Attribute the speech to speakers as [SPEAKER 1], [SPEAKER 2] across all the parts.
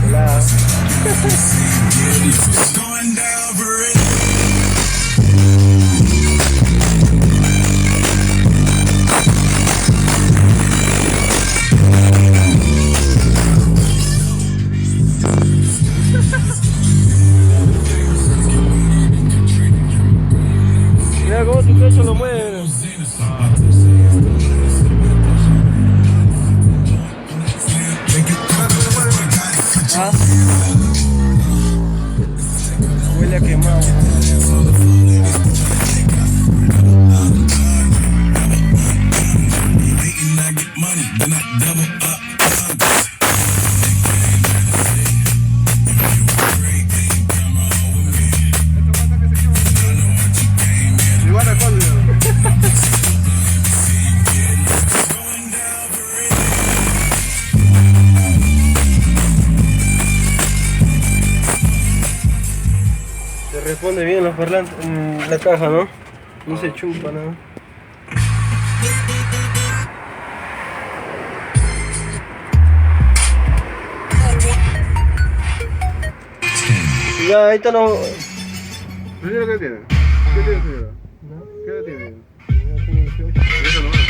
[SPEAKER 1] Hola. Mira cómo tu pecho lo mueve. Ah, huele a quemado.
[SPEAKER 2] Igual responde.
[SPEAKER 1] Se responde bien los parlantes en la caja, ¿no? No se chupa nada. Ya, ahí está no.
[SPEAKER 2] ¿Señora qué tiene? ¿Qué tiene, señora? ¿Qué edad tiene? Eso nomás.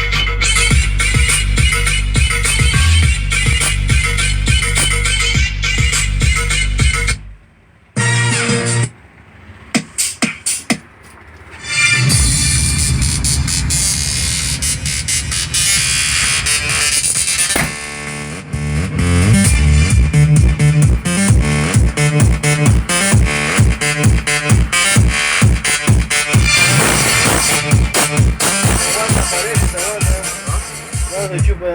[SPEAKER 1] No se chupa.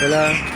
[SPEAKER 1] Hola.